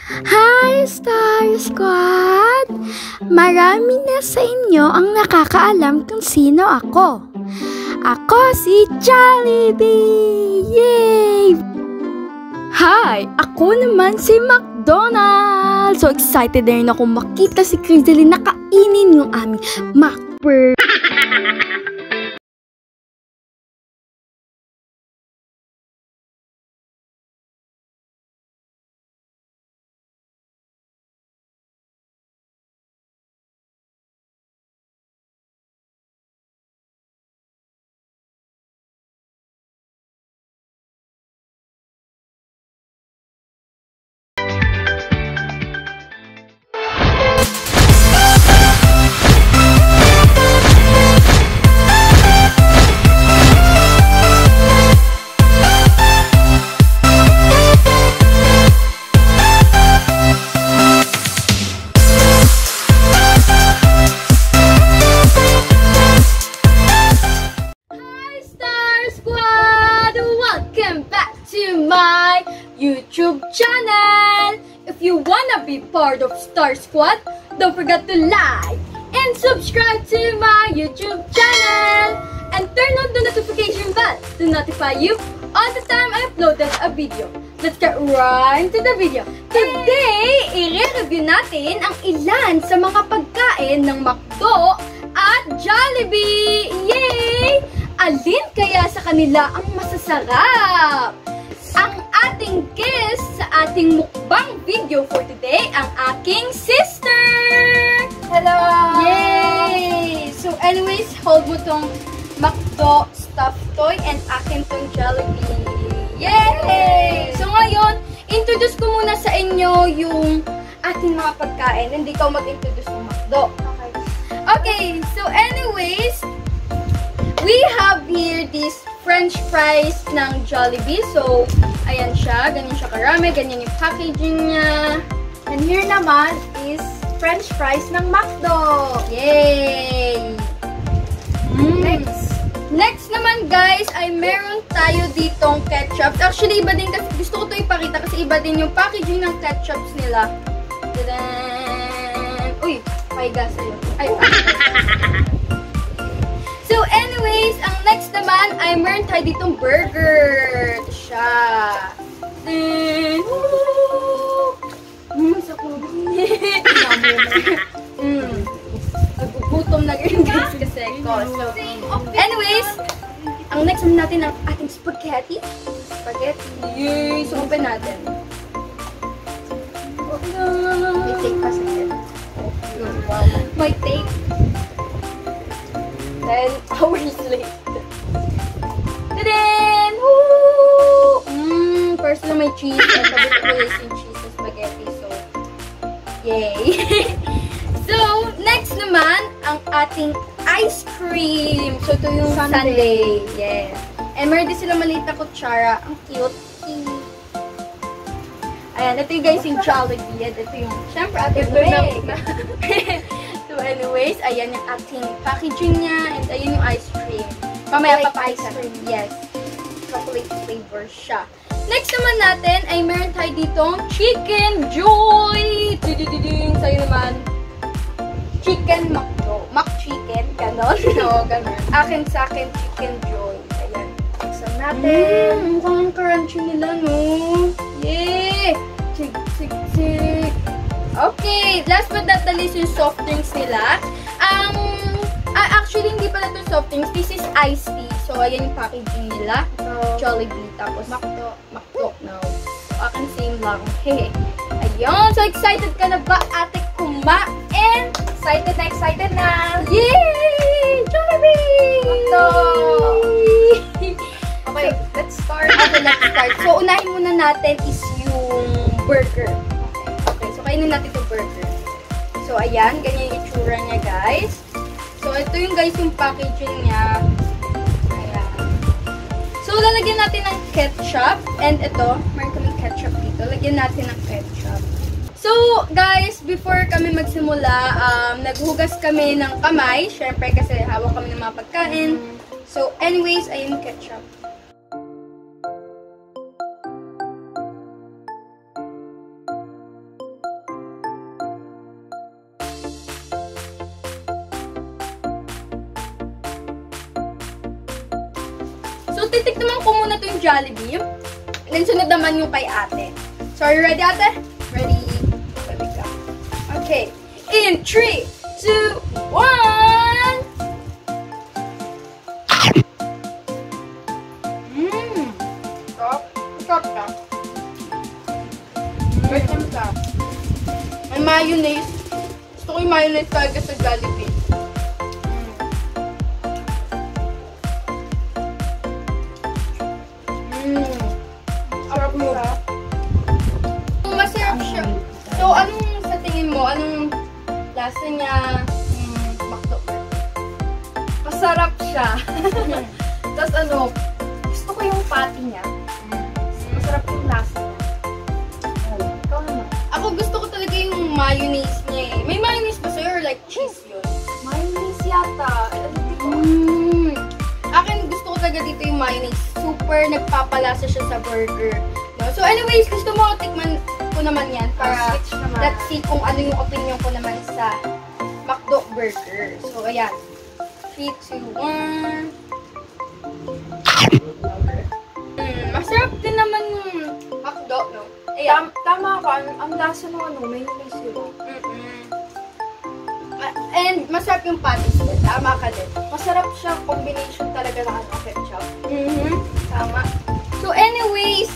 Hi, Star Squad! Marami na sa inyo ang nakakaalam kung sino ako. Ako si Jollibee! Yay! Hi! Ako naman si McDonald! So excited na rin ako makita si Crisaline na kainin yung aming McBurger. Welcome back to my YouTube channel! If you wanna be part of Star Squad, don't forget to like and subscribe to my YouTube channel! And turn on the notification bell to notify you all the time I uploaded a video. Let's get right to the video. Today, i-review natin ang ilan sa mga pagkain ng McDo at Jollibee! Yay! Alin kaya sa kanila ang masasarap? Ang ating guest sa ating mukbang video for today, ang aking sister! Hello! Yay! So anyways, hold mo tong McDo stuffed toy and akin tong Jollibee. Yay! So ngayon, introduce ko muna sa inyo yung ating mga pagkain. Hindi ko mag-introduce ng McDo. Okay, so anyways, we have here this French fries ng Jollibee. So, ayan siya. Ganyan siya karami. Ganyan yung packaging niya. And here naman is French fries ng McDo. Yay! Next naman guys, ay meron tayo ditong ketchup. Actually, iba din kasi, gusto ko ito ipakita kasi iba din yung packaging ng ketchups nila. Tadaan! Uy, paiga sa'yo. Ay, so anyways, ang next naman ay meron tayo ditong burger. Ito siya. Sa kubi. Nagugutom na rin guys kasi ko. So, anyways, ang next naman natin ang ating spaghetti. Spaghetti. Yay! So, open natin. May take pa sa'yo. May take. 10 hours later. Tadaan! Woo! First na may cheese. At sabi ko yung cheese sa spaghetti. So, yay! So, next naman, ang ating ice cream. So, ito yung sundae. Yes. And meron din sila maliit na kutsara. Ang cute. Ayan, ito yung guys yung Jollibee. Ito yung, syempre, ating leg. So, anyways, ayan yung ating packaging niya. And ayan yung ice cream. Mamaya pa ice cream. Yes. Chocolate flavor siya. Next naman natin ay meron tayo ditong Chicken Joy. Sa'yo naman, Chicken McDo. McChicken. Ganon. No, ganon. Akin sa akin, Chicken Joy. Ayan. Exam natin. Mukhang crunchy nila, no? Yay! Chig. Okay, last but not the least yung soft drinks nila. Actually, hindi pala ito soft drinks. This is iced tea. So, ayan yung packaging nila. Jollibee. Tapos, McDo. No. Akin same lang. Hehe. Ayun. So, excited ka na ba, ate kumain? Excited na! Yay! Jollibee! McDo! Okay, let's start. Okay, let's start. So, unahin muna natin is yung burger. Okay, so kainin natin yung burger. So, ayan. Ganyan yung itsura niya, guys. So, ito yung guys yung packaging niya. Ayan. So, lalagyan natin ng ketchup. And ito, meron kaming ketchup dito. Lagyan natin ng ketchup. So, guys, before kami magsimula, naghugas kami ng kamay. Syempre, kasi hawak kami ng mga pagkain. So, anyways, ayun yung ketchup. So, titikman ko muna ito yung Jollibee. And then, sunod naman yung kay ate. So, are you ready, ate? Ready? Ready ka. Okay. In 3, 2, 1! Stop ka. Wait lang ka. May mayonnaise. Gusto ko yung mayonnaise talaga sa Jollibee. Sarap mo. Masarap siya. So, anong sa tingin mo? Anong lasa niya? McDo. Masarap siya. Tapos gusto ko yung patty niya. Masarap yung lasa niya. Ikaw naman. Ako gusto ko talaga yung mayonnaise niya eh. May mayonnaise ba sa'yo or like cheese yun? Mayonnaise yata. Akin gusto ko talaga dito yung mayonnaise. Super nagpapalasa siya sa burger. No? So anyways, gusto mo tikman ko naman yan para let's see kung ano yung opinion ko naman sa McDo burger. So ayan. 3, 2, 1. Masarap din naman yung McDo, no? Ayan. Tama ka. Ang lasa ng mayonnaise yun. And masarap yung patties din. Tama ka din. Masarap siya. Combination talaga ng ketchup. Tama. So anyways,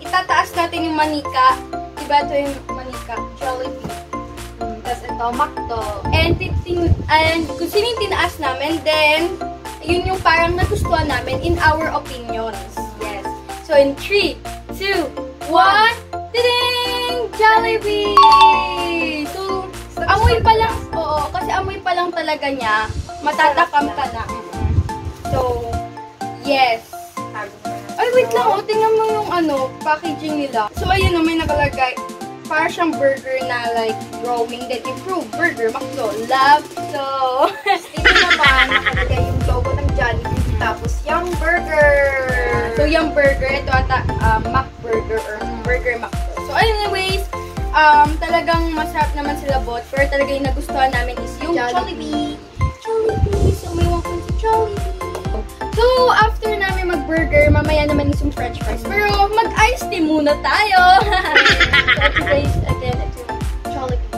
itataas natin yung manika. Diba ito yung manika? Jollibee. Tapos ito, McDo. And kung sino yung tinaas namin, then yun yung parang nagustuhan namin in our opinions. Yes. So in 3, 2, 1, ding! Jollibee! So, amoy pa lang, oo, kasi amoy pa lang talaga niya, matatakam ka na. So, yes. Ay, wait lang, tingnan mo yung packaging nila. So, ayun may nakalagay. Para siyang burger na like growing that improve burger, McDo, love. So, Ito naman, nakalagay yung logo ng Jollibee. Tapos, Yum Burger. So, yung burger, ito ata Mac Burger or Burger McDo. So, anyways, talagang masarap naman sila both. Pero talaga yung nagustuhan namin is yung Jollibee. Jollibee. So, may wakon sa Jollibee. So, after namin mag-burger, mamaya naman is yung french fries. Pero, mag-iced tea muna tayo. So, ito guys, again, ito yung Jollibee.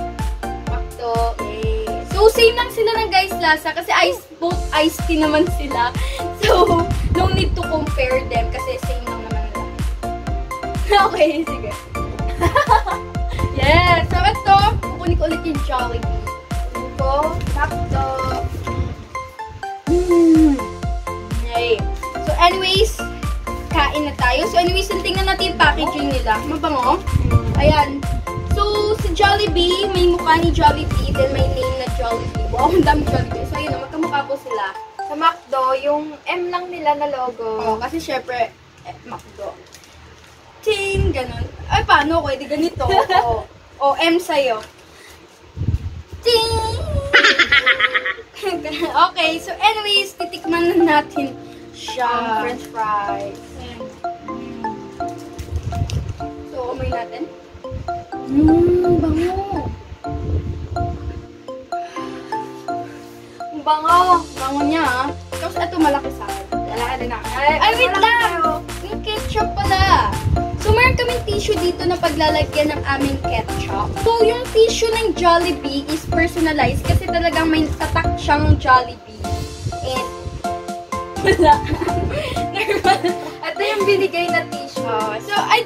McDo. Yay. So, same lang sila ng guys lasa kasi both iced tea naman sila. So, no need to compare them kasi same lang naman nila. Okay, sige. Yes! So, ito, kukunin ko ulit yung Jollibee. Kukunin ko, McDo. Okay. So, anyways, kain na tayo. So, anyways, tingnan natin yung packaging nila. Mabango. Ayan. So, sa Jollibee, may mukha ni Jollibee, then may name na Jollibee. Wow, ang dami Jollibee. So, ayun, magkamukha po sila. Sa McDo, yung M lang nila na logo. Kasi syempre, McDo. Ting! Ganon. Ay, paano? Pwede ganito. O, M sa'yo. Ting! Okay, so anyways, titikman na natin siya. French fries. So, amoy natin. Bango. Bango. Bango niya, ah. Tapos, ito malaki sa akin. Wala na. Ay, wait lang! Yung ketchup pala. So, meron kaming tissue dito na paglalagyan ng aming ketchup. So, yung tissue ng Jollibee is personalized kasi talagang may tatak siyang Jollibee. And, wala. Normal. Ito yung binigay na tissue. So, I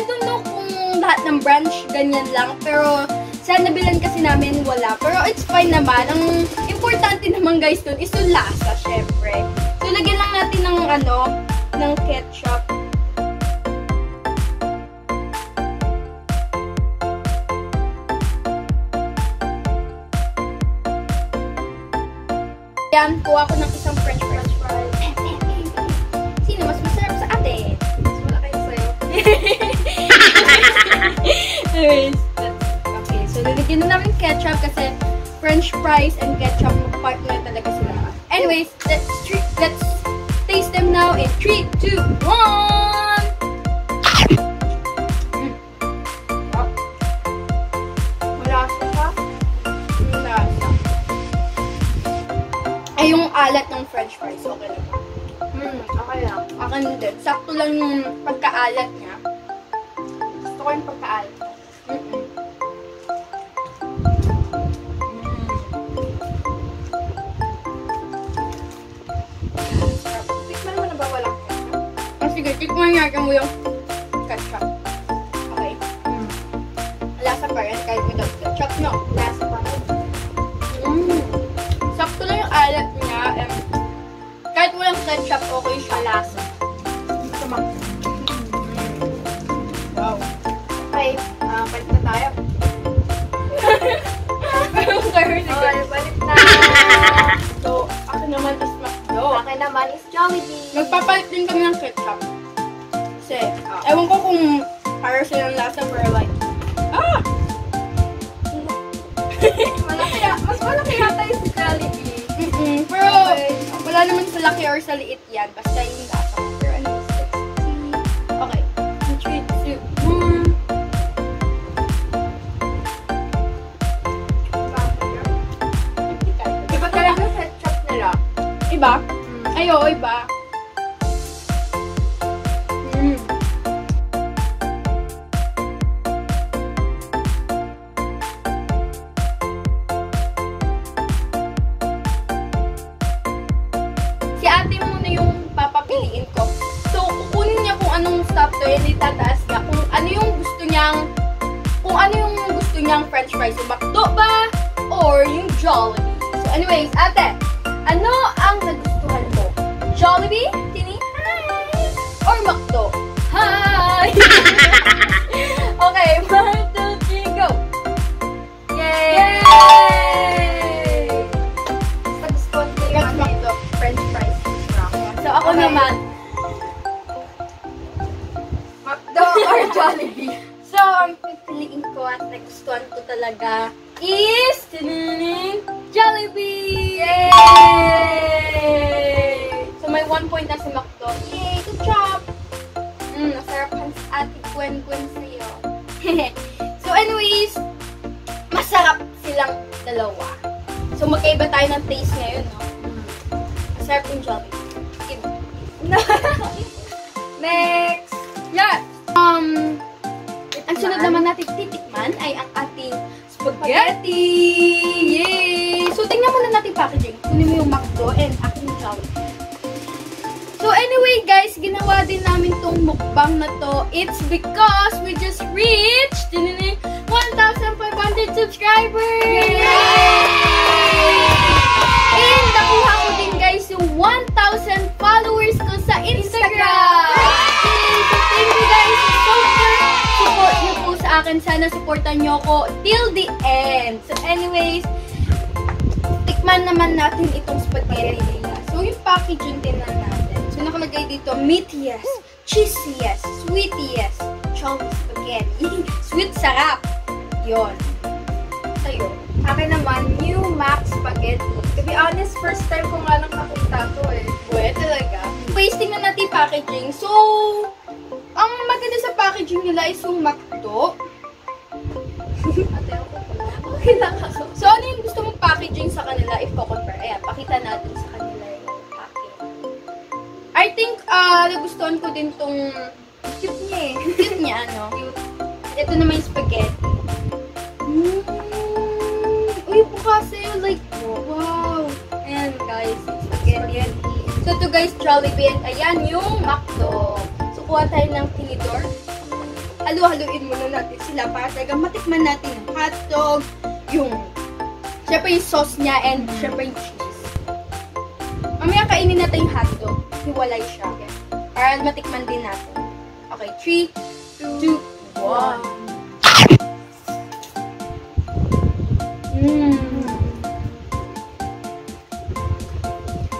don't know kung lahat ng branch ganyan lang. Pero, sa nabilan kasi namin wala. Pero, it's fine naman. Ang importante naman guys dun is yung lasa, syempre. So, lagyan lang natin ng ng ketchup. Yan, kuha ko ng isang french fries. Sino mas masarap sa ate? Mas malaki sa'yo. Anyways, okay. So, lalagyan na namin ketchup kasi french fries and ketchup partner talaga sila. Anyways, let's taste them now in 3, 2, 1! Malasa siya. Ay, yung alat ng french fries. Okay lang. Okay lang. Akin din. Sakto lang yung pagkaalat niya. Gusto ko yung pagkaalat. Tikman mo na ba walang ketchup? Sige, tikman natin mo yung ketchup. Okay. Lasa pa rin kahit without ketchup, no? Lasa pa rin. Sakto lang yung alat niya. Kahit walang ketchup, okay siya lasa. Gusto mo? Wow. Okay, balik na tayo. Okay, balik na. So, ako naman is McDo. Akin naman is Jollibee. Magpapalit din kami ng ketchup. Kasi, ewan ko kung para silang lasa, pero like, Mas malaki yata yung si Jollibee. Pero, Okay. wala naman sa laki or sa liit yan. Basta yung lasa. Pero ano is it? Okay. 3, 2, 1. Iba talaga yung ketchup nila. Iba? Ay, oo, iba. Si ate muna yung papapiliin ko. So, kukunin niya kung anong stop to and itataas niya kung ano yung gusto niyang french fries. Yung McDo ba? Or yung Jollibee? So, anyways, ate, ano ang nagustuhan mo? Jollibee? Tini? Hi! Or McDo? Hi! Okay, 1, 2, 3, go! Yay! Gusto ko Yes, McDo. French fries. So, ako Okay. naman. McDo or Jollibee? So, ang pipiliin ko at nagustuhan ko talaga is Jollibee! Yay! So, may 1 point na si McDo. Yay! Good job! Nasarap ang ate Gwen sa'yo. So, anyways, masarap silang dalawa. So, magkaiba tayo ng taste ngayon, no? Masarap yung Jollibee. Next! Yes! Ang sunod naman natin titikman ay ang ating spaghetti! Yay! So, tingnan muna natin packaging. Kunin mo yung McDo and aking Jollibee. So, anyway, guys, ginawa din namin tong mukbang na to. It's because we just reached 1,500 subscribers! And nakuha ko din, guys, yung 1,000 followers ko sa Instagram! Thank you, guys, so much! Support niyo po sa akin. Sana supportan niyo ako till the end. So, anyways, tikman naman natin itong spaghetti nila. So, yung packaging din na natin. So, nakalagay dito, meat yes, cheese yes, sweet yes, chunky spaghetti. Sweet sarap. Yon. Sa'yo. Akin naman, new Mac Spaghetti. To be honest, first time ko nga lang nakita to eh. Pwede talaga. Pasting na natin yung packaging. So, ang maganda sa packaging nila is yung McDo. Ate, ako pala. Okay lang ako. So, ano yung gusto mong packaging sa kanila if ko-compare? Ayan, pakita natin sa kanila yung packing. I think, nagustuhan ko din tong Cute niya eh. cute niya, ano? Ito naman yung spaghetti. Uy, bukas sa'yo, like, wow. Ayan, guys, yung spaghetti. So, ito guys, Jollibee, and ayan yung McDo. So, kuha tayo ng tinidor. Halu-haluin muna natin sila para talaga matikman natin yung hotdog, syempre yung sauce niya, and syempre yung cheese. Mamaya kainin natin yung hotdog. Hiwalay siya. Para matikman din natin. Okay, 3, 2, 1.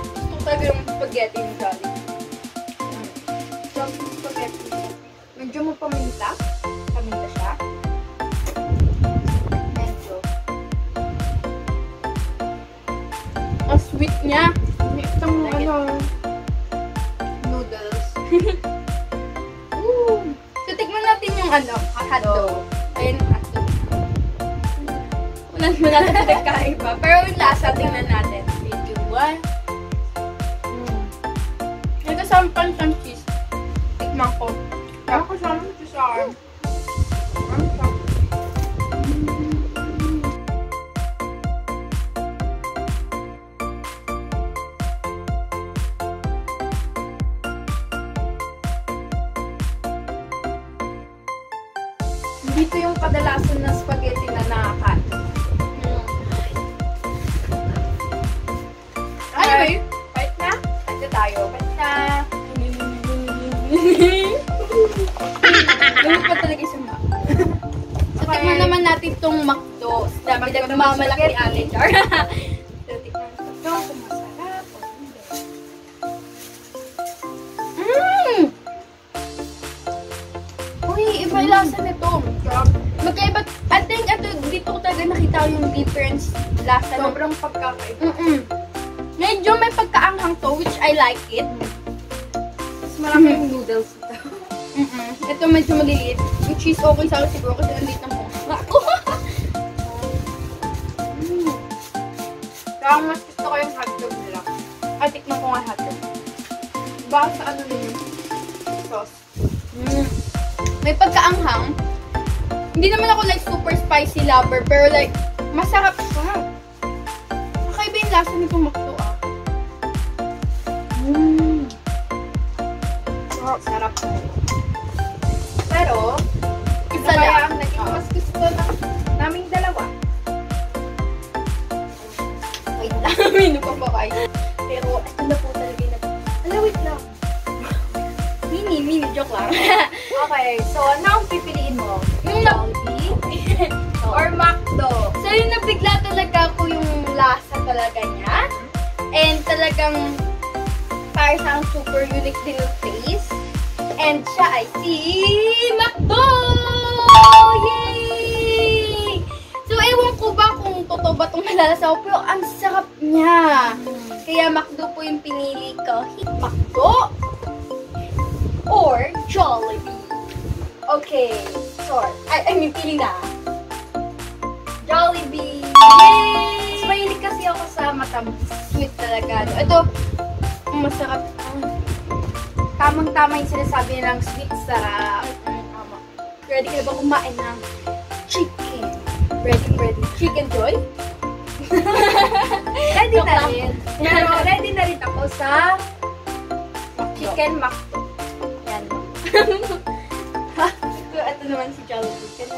Gusto ko talaga yung spaghetti ng Jollibee. Spaghetti. Medyo mapaminta. Paminta siya. Medyo. Ang sweet niya. Itong Like it. Noodles. So, tikman natin yung hotdog. Ayan yung hotdog. Wala naman natin pinagkaiba. Pero yung lasa, tingnan natin. 3, 2, 1. Ito sampan siyang cheese. Tikman ko. Kaya kasama ito sa akin. Ang sarap. Dito yung kadalasan na spaghetti na nakakain. Anyway, Bite na? Bite tayo. Bite na. Lamig pa talaga siya ma. So, tikman naman natin itong McDo. Dami McDo na naman mamalaki spaghetti. ate Char. So, tikman ko ito kung masarap o hindi. Uy, iba yung lasa nito. Sarap. Magkaiba. I think dito ko talaga nakita yung difference lasa ng... Sobrang pagkakaiba. Medyo may pagkaanghang to, which I like it. Mas marami yung noodles ito. Ito medyo maliliit. Which is okay sa akin siguro kasi nandito na mo. Ako! Kaya mas gusto ko yung hotdog nila. Ay, tikman ko nga hotdog. Baka sa ano nila yung sauce. May pagkaanghang. Hindi naman ako like super spicy lover, pero like, masarap siya. Kakaiba yung lasa nitong McDo ah. Sarap. Pero, Isa kaya lang. ang naging mas gusto naming dalawa. Wait lang, minu pa ba kayo? Pero, ito na po talaga yung Wait lang. mini, joke lang. Okay, so ano ang pipiliin mo? Yung Jollibee or McDo? So, yung nabigla talaga ko yung lasa talaga niya. And talagang para sa super unique din yung taste. And siya ay si McDo! Yay! So, ewan ko ba kung totoo ba itong nalalasa ko, pero ang sarap niya. Kaya McDo po yung pinili ko. McDo or Jollibee? Okay. Sure. I mean, pili na. Jollibee! Yay! Mas mahilig kasi ako sa matamis. Sweet talaga. Ito, masarap. Tamang-tama yung sinasabi nilang sweet sarap. Tama. Ready ka na ba kumain ng chicken? Ready. Chicken Joy? Ready Joke na lang. rin. Pero ready na rin ako sa chicken McDo. Yan. Ito naman si Jollibee.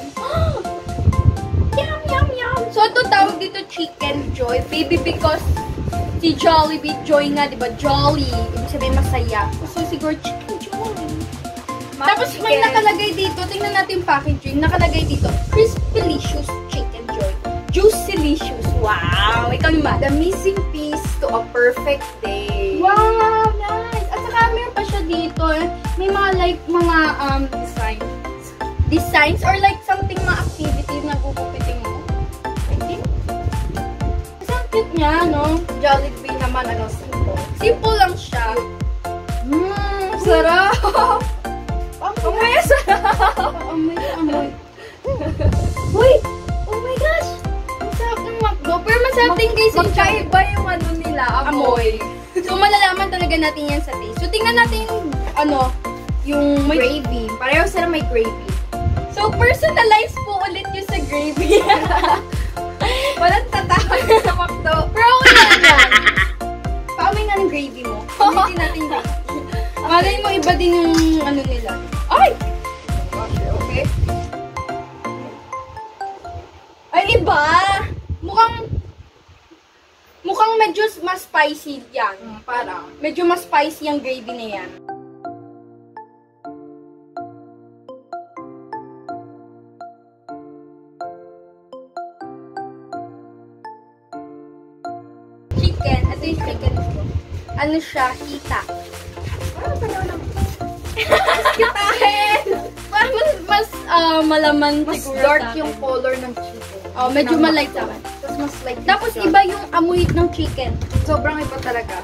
Yum! So, ito tawag dito Chicken Joy. Baby, because si Jollibee, Joy nga, di ba? Jolly. Ibig sabihin masaya. So, siguro Chicken Joy. Tapos may nakalagay dito, tingnan natin yung packaging. Nakalagay dito, Crispylicious Chicken Joy. Juicylicious. Wow! Ikaw naman. The missing piece to a perfect day. Wow! Nice! At saka meron pa siya dito. May mga like, mga designs or like something, mga activities na gugupitin mo. I think. Kasi ang cute niya, no? Jollibee naman, simple. Simple lang siya. Sarap! Amoy, sarap! Amoy. Uy! Oh my gosh! Ang sarap ng McDo. Pero masarap din guys yung Magkaiba yung ano nila, amoy. So, malalaman talaga natin yan sa taste. So, tingnan natin yung, yung may... Gravy. Pareho sila may gravy. So, personalize po ulit yung sa gravy. Walang tatawag sa McDo. Pero okay lang yan. Paamoy nga ng gravy mo. Ulitin natin yung gravy. Malay mo, iba din yung nila. Ay! Okay. Ay, iba! Mukhang medyo mas spicy yan. Parang. Medyo mas spicy yung gravy na yan. Chicken. Ito yung chicken ko. Ano siya? Hita. Parang pareho lang. Parang mas malaman Mas siguro dark sa akin. yung color ng chicken. Oh, medyo malight naman. Tapos mas light. Tapos iba yung amoy ng chicken. Sobrang iba talaga.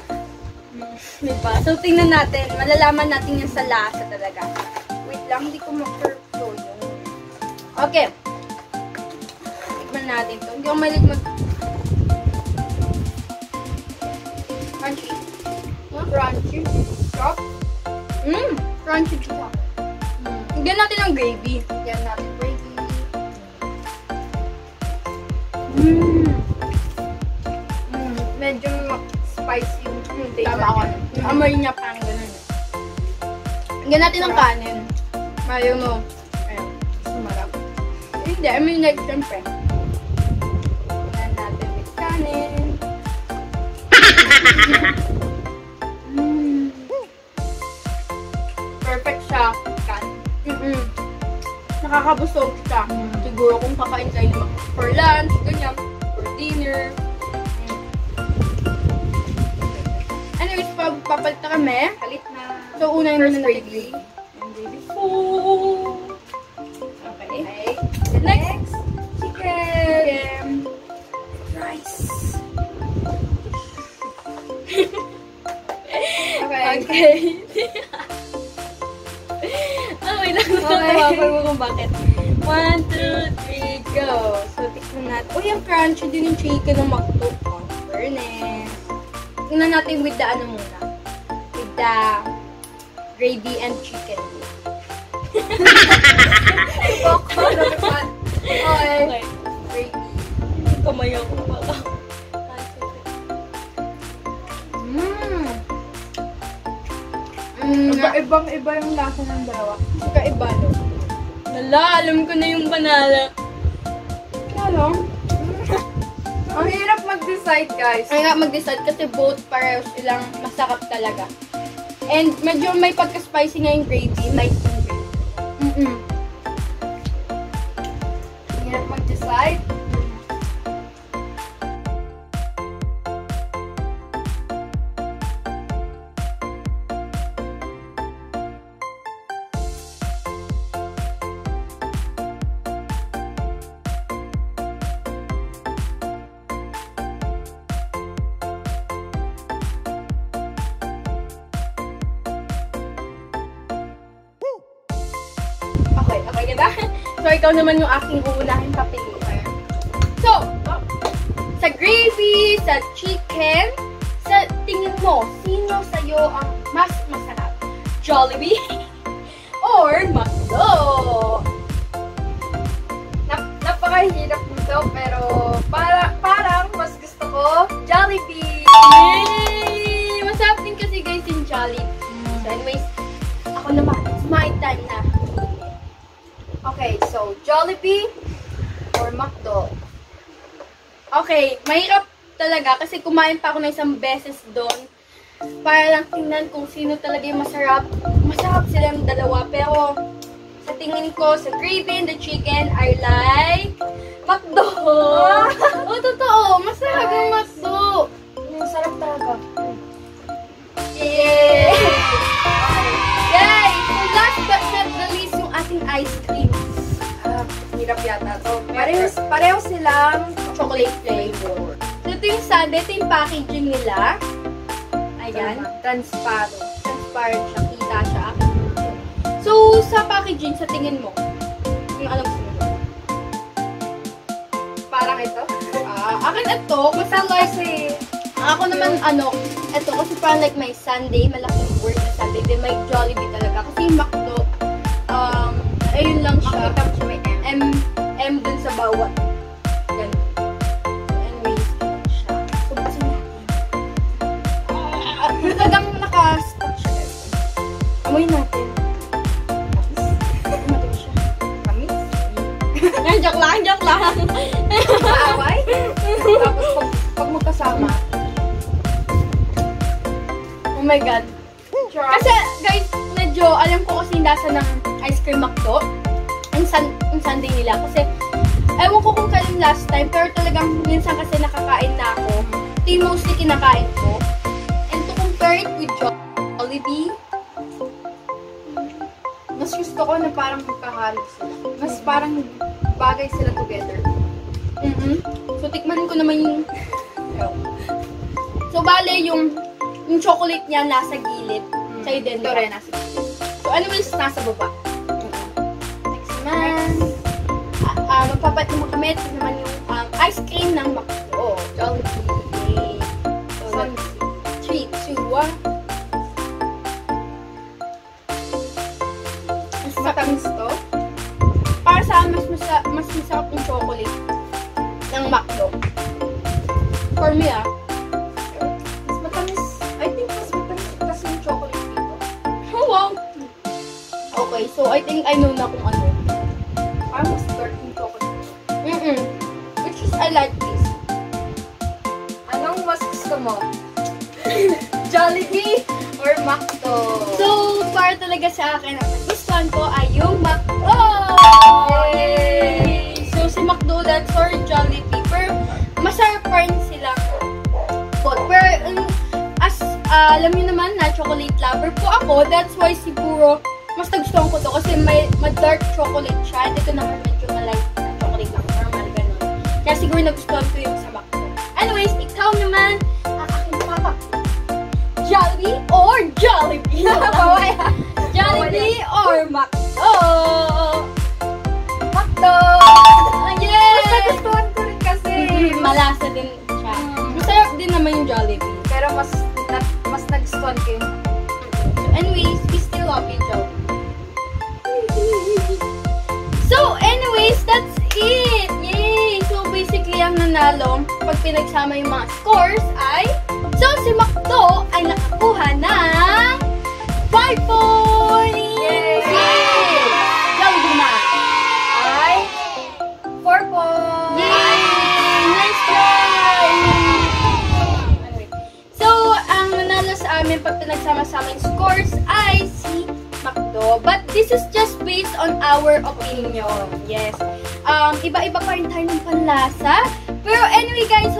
Diba? So, tingnan natin. Malalaman natin yan sa lasa talaga. Wait lang, hindi ko ma-perflo yun. Okay. Tikman natin to. Hindi ako malig Crunchy. Crunchy. Sarap. Crunchy siya. Higyan natin ng gravy. Yan natin gravy. Medyo spicy yung taste. Tama ako. Amoy niya parang ganun. Higyan natin ng kanin. Mayo mo. Ayun. Sumarap. Hindi, I mean like, syempre. Higyan natin with kanin. Perfect siya. Kanin. Nakakabusog siya. Siguro kung kakain tayo for lunch, ganyan, for dinner. Anyways, papalit na kami. Palit na. So, una yung First muna gravy. Yung gravy. Oh! Okay. Okay. Next, Chicken. rice. Okay. Okay. Okay lang. Nakakawapay mo kung bakit. 1, 2, 3, go! So, tikman natin. Uy, yung crunchy din yung chicken ng McDo. Oh, fairness. Tingnan natin with the ano muna. With the gravy and chicken. Okay. Gravy. Kamay ako pala. Ibang-iba yung lasa ng dalawa. Kakaiba, no? Nala, alam ko na yung panala. Ano? Ang hirap mag-decide, guys. Ay nga mag-decide kasi both parehas silang masarap talaga. And medyo may pagka-spicy nga yung gravy. Light yung gravy. Ang hirap mag-decide. Okay, diba? So, ikaw naman yung aking uunahin papiliin. So, sa gravy, sa chicken, sa tingin mo, sino sa'yo ang mas masarap? Jollibee or McDo? Napakahirap nito, pero parang mas gusto ko Jollibee. Yay! Masarap din kasi guys yung Jollibee. So anyways, ako naman, it's my time na. Okay, so Jollibee or McDo? Okay, mahirap talaga kasi kumain pa ako ng isang beses doon para lang tingnan kung sino talaga yung masarap. Masarap silang dalawa, pero sa tingin ko, sa gravy and the chicken, I like McDo. Oh, totoo. Masarap yung McDo. Sarap talaga. Yay! Yay! So last but not the least, yung ating ice cream. Hirap yata to. Pareho silang Chocolate flavor. So ito yung sundae, ito yung packaging nila. Ayan. transparent. Transparent siya, kita siya. So, sa packaging, sa tingin mo, yung alam mo mo? Parang ito. Akin ito, kasi Kasi ako naman, ito, kasi parang like may sundae, malaking word na sundae, then may Jollibee talaga. Kasi yung McDo, ayun lang siya. makita mo siya may M. M dun sa bawat. Ganun. So, anyways, ganun siya. So, buksan natin. Talagang naka-stock siya. Amoy natin. Amoy siya. Kamis. Joke lang. Maaway. Tapos pag magkasama. Oh my God. Kasi, guys, medyo alam ko kasi yung lasa ng ice cream McDo. Yung sundae nila. Kasi, ewan ko kung kailan last time, pero talagang minsan kasi nakakain na ako. Ito yung mostly kinakain ko. And to compare it with Jollibee, Mas gusto ko na parang magkahalo sila. Mas parang bagay sila together. So, tikman ko naman yung... So, bale, yung chocolate niya nasa gilid. Sa'yo din, Ito diba? rin, nasa So, anyways, nasa baba. Next naman. Magpapat naman kami. Ito naman yung ice cream ng McDo. Jollibee. Yay. So, 3, 2, 1. matamis to. Para sa akin, mas masarap yung chocolate ng McDo. For me, mas matamis. I think mas matamis kasi yung chocolate dito. Oh, wow. Okay, so I think I know na kung ano. Parang mas dark yung chocolate. Which is, I like this. Anong mas gusto mo? Jollibee or McDo? So, para talaga sa akin, ang nagustuhan ko ay yung McDo! Yay! So, si McDo, that's or Jollibee. Pero, masarap pa rin sila. But, pero, alam niyo naman na chocolate lover po ako. That's why siguro, mas nagustuhan ko to. Kasi may dark chocolate siya. Ito naman medyo malight na chocolate lang. Normal, ganun. Kaya siguro nagustuhan ko yung sa McDo. Anyways, ikaw naman, ang aking papa. Jollibee or Jollibee? Jollibee or McDo? McDo! Yes! Mas nagustuhan ko rin kasi. Malasa din siya. Masarap din naman yung Jollibee. Pero mas nagustuhan ko yung Anyways, we still love you, Jollibee. So, anyways, that's it! Yay! So, basically, ang nanalo, pag pinagsama yung mga scores ay, so, si McDo ay nakakuha ng 5 points! Yay! Jollibee naman ay 4 points! Yay! Nice try! Anyway. So, ang nanalo sa amin pag pinagsama-sama yung scores ay si McDo. But this is just based on our opinion. Yes. Iba-iba pa rin tayo ng panlasa. Pero anyway guys,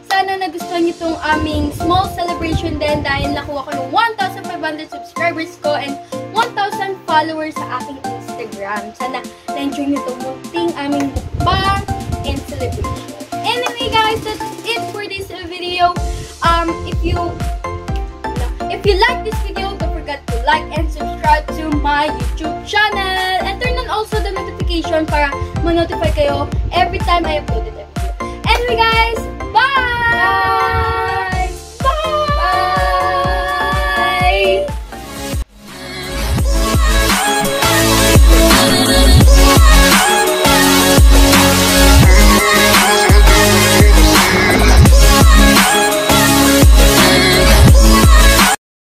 sana nagustuhan niyo itong aming small celebration din dahil nakuha ko ng 1,500 subscribers ko and 1,000 followers sa aking Instagram. Sana na-enjoy niyo itong munting aming mukbang and celebration. Anyway guys, that's it for this video. If you like this video, don't forget to like and subscribe to my YouTube channel. And turn on also the notification para ma-notify kayo every time I upload a video. Anyway guys, bye!